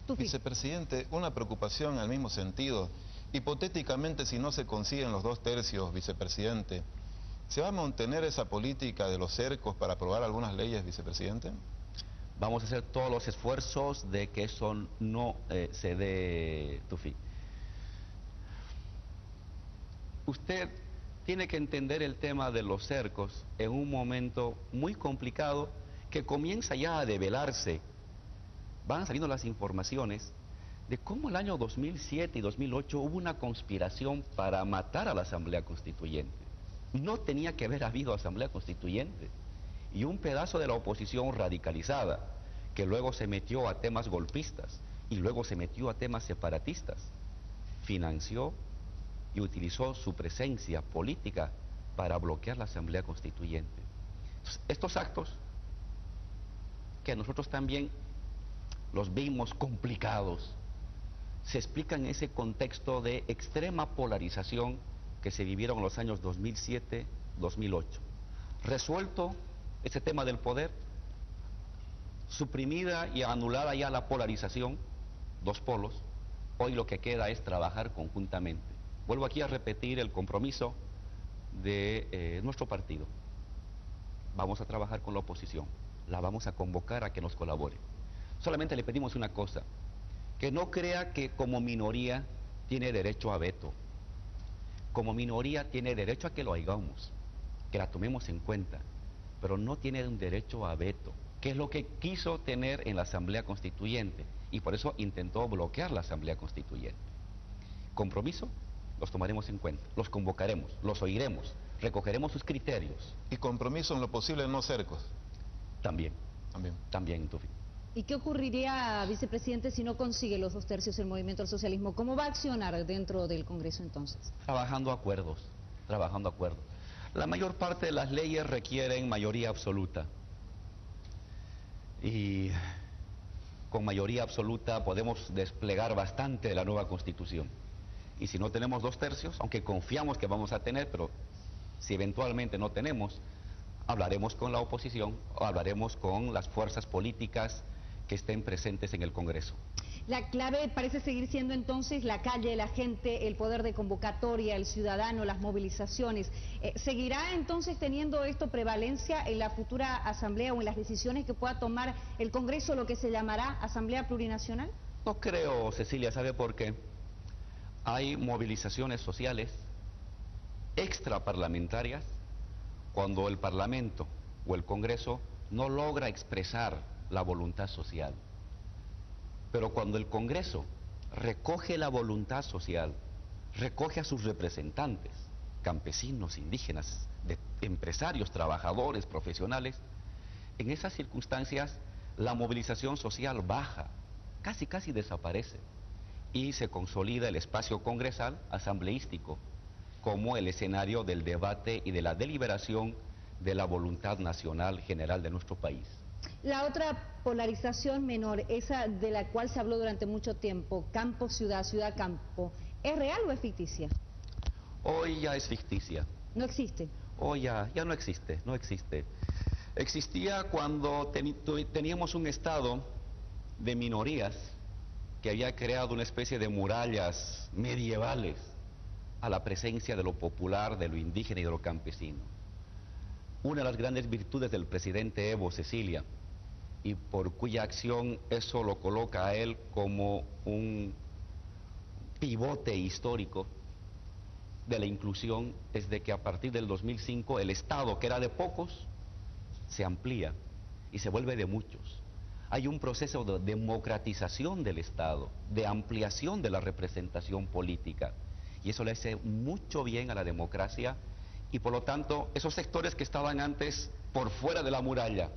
Tufi. Vicepresidente, una preocupación al mismo sentido. Hipotéticamente, si no se consiguen los 2/3, vicepresidente, ¿se va a mantener esa política de los cercos para aprobar algunas leyes, vicepresidente? Vamos a hacer todos los esfuerzos de que eso no se dé, Tufi. Usted tiene que entender el tema de los cercos en un momento muy complicado que comienza ya a develarse. Van saliendo las informaciones de cómo el año 2007 y 2008 hubo una conspiración para matar a la Asamblea Constituyente. No tenía que haber habido Asamblea Constituyente. Y un pedazo de la oposición radicalizada, que luego se metió a temas golpistas y luego se metió a temas separatistas, financió y utilizó su presencia política para bloquear la Asamblea Constituyente. Entonces, estos actos, que nosotros también los vimos complicados, se explican en ese contexto de extrema polarización que se vivieron en los años 2007-2008. Resuelto ese tema del poder, suprimida y anulada ya la polarización, dos polos, hoy lo que queda es trabajar conjuntamente. Vuelvo aquí a repetir el compromiso de nuestro partido. Vamos a trabajar con la oposición, la vamos a convocar a que nos colabore. Solamente le pedimos una cosa, que no crea que como minoría tiene derecho a veto. Como minoría tiene derecho a que lo hagamos, que la tomemos en cuenta, pero no tiene un derecho a veto, que es lo que quiso tener en la Asamblea Constituyente, y por eso intentó bloquear la Asamblea Constituyente. Compromiso, los tomaremos en cuenta, los convocaremos, los oiremos, recogeremos sus criterios. Y compromiso en lo posible no cercos. También, Tufi. ¿Y qué ocurriría, vicepresidente, si no consigue los 2/3 el movimiento al socialismo? ¿Cómo va a accionar dentro del Congreso entonces? Trabajando acuerdos. La mayor parte de las leyes requieren mayoría absoluta. Y con mayoría absoluta podemos desplegar bastante de la nueva Constitución. Y si no tenemos 2/3, aunque confiamos que vamos a tener, pero si eventualmente no tenemos, hablaremos con la oposición o hablaremos con las fuerzas políticas que estén presentes en el Congreso. La clave parece seguir siendo entonces la calle, la gente, el poder de convocatoria, el ciudadano, las movilizaciones. ¿Seguirá entonces teniendo esto prevalencia en la futura asamblea o en las decisiones que pueda tomar el Congreso, lo que se llamará Asamblea Plurinacional? No creo, Cecilia, ¿sabe por qué? Hay movilizaciones sociales extraparlamentarias cuando el Parlamento o el Congreso no logra expresar la voluntad social. Pero cuando el Congreso recoge la voluntad social, recoge a sus representantes, campesinos, indígenas, empresarios, trabajadores, profesionales, en esas circunstancias la movilización social baja, casi desaparece, y se consolida el espacio congresal asambleístico como el escenario del debate y de la deliberación de la voluntad nacional general de nuestro país. La otra polarización menor, esa de la cual se habló durante mucho tiempo, campo-ciudad, ciudad-campo, ¿es real o es ficticia? Hoy ya es ficticia. ¿No existe? Hoy ya no existe. Existía cuando teníamos un estado de minorías que había creado una especie de murallas medievales a la presencia de lo popular, de lo indígena y de lo campesino. Una de las grandes virtudes del presidente Evo, Cecilia, y por cuya acción eso lo coloca a él como un pivote histórico de la inclusión, es de que a partir del 2005 el Estado, que era de pocos, se amplía y se vuelve de muchos. Hay un proceso de democratización del Estado, de ampliación de la representación política, y eso le hace mucho bien a la democracia, y por lo tanto esos sectores que estaban antes por fuera de la muralla,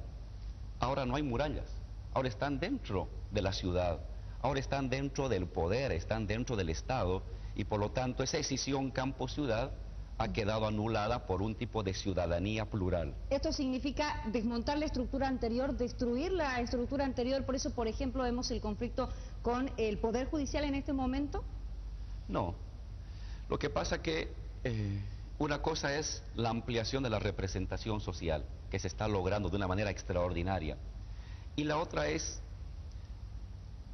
ahora no hay murallas, ahora están dentro de la ciudad, ahora están dentro del poder, están dentro del Estado, y por lo tanto esa decisión campo-ciudad ha quedado anulada por un tipo de ciudadanía plural. ¿Esto significa desmontar la estructura anterior, destruir la estructura anterior? Por eso, por ejemplo, vemos el conflicto con el Poder Judicial en este momento. No, lo que pasa que una cosa es la ampliación de la representación social, que se está logrando de una manera extraordinaria, y la otra es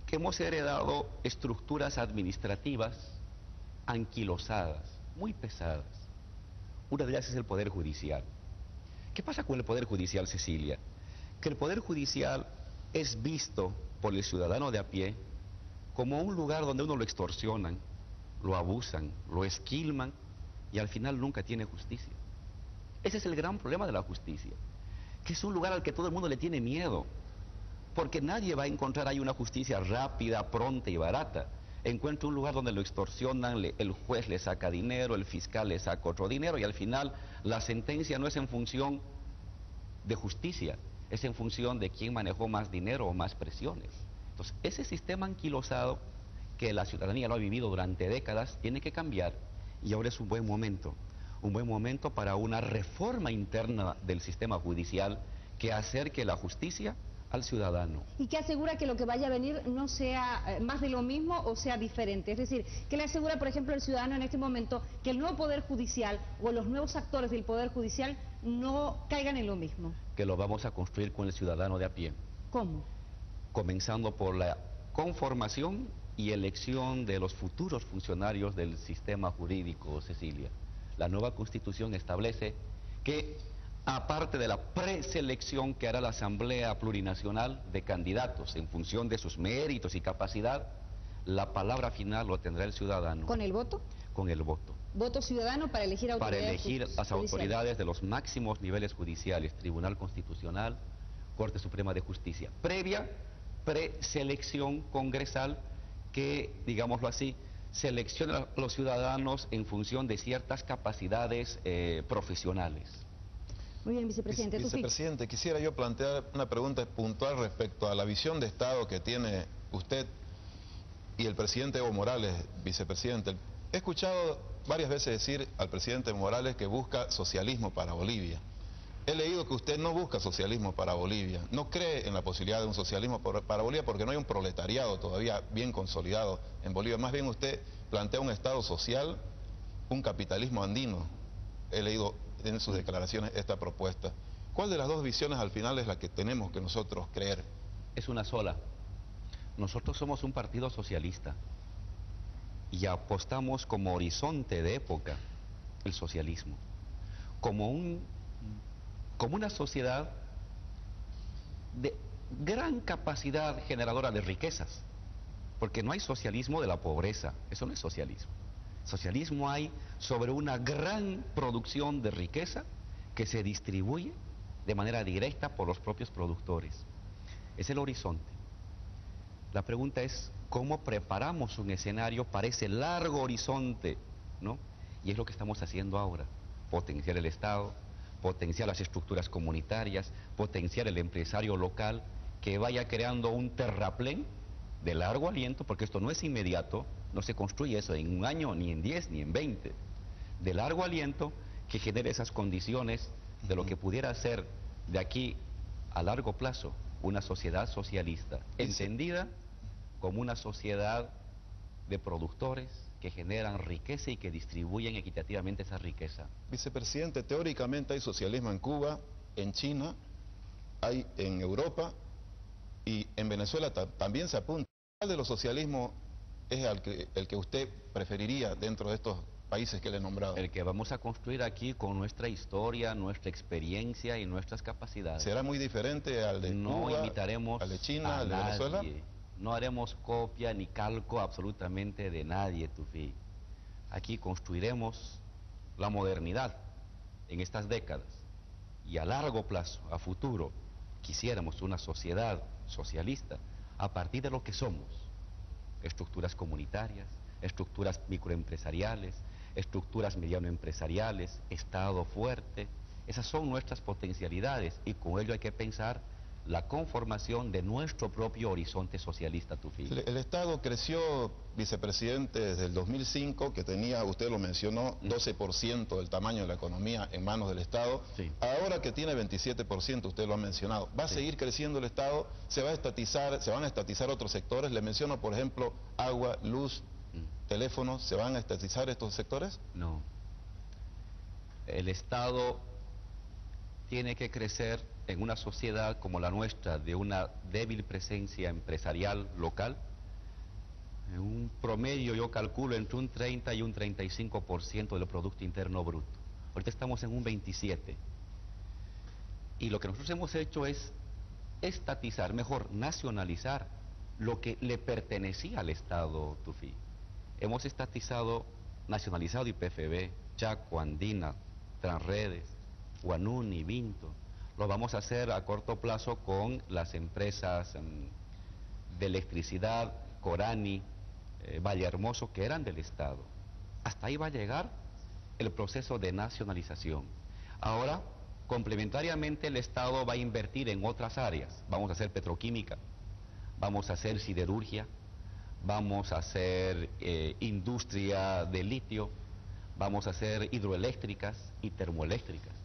que hemos heredado estructuras administrativas anquilosadas, muy pesadas. Una de ellas es el Poder Judicial. ¿Qué pasa con el Poder Judicial, Cecilia? Que el Poder Judicial es visto por el ciudadano de a pie como un lugar donde uno lo extorsionan, lo abusan, lo esquilman y al final nunca tiene justicia. Ese es el gran problema de la justicia, que es un lugar al que todo el mundo le tiene miedo, porque nadie va a encontrar ahí una justicia rápida, pronta y barata. Encuentra un lugar donde lo extorsionan, el juez le saca dinero, el fiscal le saca otro dinero y al final la sentencia no es en función de justicia, es en función de quién manejó más dinero o más presiones. Entonces, ese sistema anquilosado que la ciudadanía lo ha vivido durante décadas tiene que cambiar y ahora es un buen momento para una reforma interna del sistema judicial que acerque la justicia al ciudadano. Y que asegura que lo que vaya a venir no sea más de lo mismo o sea diferente. Es decir, que le asegura, por ejemplo, al ciudadano en este momento que el nuevo Poder Judicial o los nuevos actores del Poder Judicial no caigan en lo mismo. Que lo vamos a construir con el ciudadano de a pie. ¿Cómo? Comenzando por la conformación y elección de los futuros funcionarios del sistema jurídico, Cecilia. La nueva Constitución establece que, aparte de la preselección que hará la Asamblea Plurinacional de candidatos en función de sus méritos y capacidad, la palabra final lo tendrá el ciudadano. ¿Con el voto? Con el voto. ¿Voto ciudadano para elegir autoridades? Para elegir las autoridades de los máximos niveles judiciales, Tribunal Constitucional, Corte Suprema de Justicia, previa preselección congresal que, digámoslo así, selecciona a los ciudadanos en función de ciertas capacidades profesionales. Muy bien, vicepresidente. Vicepresidente, quisiera yo plantear una pregunta puntual respecto a la visión de Estado que tiene usted y el presidente Evo Morales, vicepresidente. He escuchado varias veces decir al presidente Morales que busca socialismo para Bolivia. He leído que usted no busca socialismo para Bolivia, no cree en la posibilidad de un socialismo para Bolivia porque no hay un proletariado todavía bien consolidado en Bolivia. Más bien usted plantea un Estado social, un capitalismo andino. He leído en sus declaraciones esta propuesta. ¿Cuál de las dos visiones al final es la que tenemos que nosotros creer? Es una sola. Nosotros somos un partido socialista y apostamos como horizonte de época el socialismo, como una sociedad de gran capacidad generadora de riquezas, porque no hay socialismo de la pobreza, eso no es socialismo. Socialismo hay sobre una gran producción de riqueza que se distribuye de manera directa por los propios productores. Es el horizonte. La pregunta es, ¿cómo preparamos un escenario para ese largo horizonte, ¿no? Y es lo que estamos haciendo ahora, potenciar el Estado, potenciar las estructuras comunitarias, potenciar el empresario local, que vaya creando un terraplén de largo aliento, porque esto no es inmediato, no se construye eso en un año, ni en 10, ni en 20, de largo aliento, que genere esas condiciones de lo que pudiera ser de aquí a largo plazo una sociedad socialista, entendida como una sociedad de productores que generan riqueza y que distribuyen equitativamente esa riqueza. Vicepresidente, teóricamente hay socialismo en Cuba, en China, hay en Europa y en Venezuela también se apunta. ¿Cuál de los socialismos es el que usted preferiría dentro de estos países que le he nombrado? El que vamos a construir aquí con nuestra historia, nuestra experiencia y nuestras capacidades. ¿Será muy diferente al de Cuba, imitaremos al de China, al de nadie. Venezuela? No haremos copia ni calco absolutamente de nadie, Tufí. Aquí construiremos la modernidad en estas décadas y a largo plazo, a futuro, quisiéramos una sociedad socialista a partir de lo que somos: estructuras comunitarias, estructuras microempresariales, estructuras medianoempresariales, Estado fuerte. Esas son nuestras potencialidades y con ello hay que pensar la conformación de nuestro propio horizonte socialista, Tufí. El Estado creció, vicepresidente, desde el 2005, que tenía, usted lo mencionó, 12% del tamaño de la economía en manos del Estado. Sí. Ahora que tiene 27%, usted lo ha mencionado. ¿Va a seguir creciendo el Estado? ¿Se van a estatizar otros sectores? Le menciono, por ejemplo, agua, luz, teléfonos. ¿Se van a estatizar estos sectores? No. El Estado tiene que crecer en una sociedad como la nuestra, de una débil presencia empresarial local, En un promedio yo calculo entre un 30 y un 35% del Producto Interno Bruto. Ahorita estamos en un 27%. Y lo que nosotros hemos hecho es estatizar, mejor nacionalizar lo que le pertenecía al Estado Tufí. Hemos estatizado, nacionalizado IPFB, Chaco, Andina, Transredes, Guanuni, Vinto. Lo vamos a hacer a corto plazo con las empresas de electricidad, Corani, Vallehermoso, que eran del Estado. Hasta ahí va a llegar el proceso de nacionalización. Ahora, complementariamente, el Estado va a invertir en otras áreas. Vamos a hacer petroquímica, vamos a hacer siderurgia, vamos a hacer industria de litio, vamos a hacer hidroeléctricas y termoeléctricas.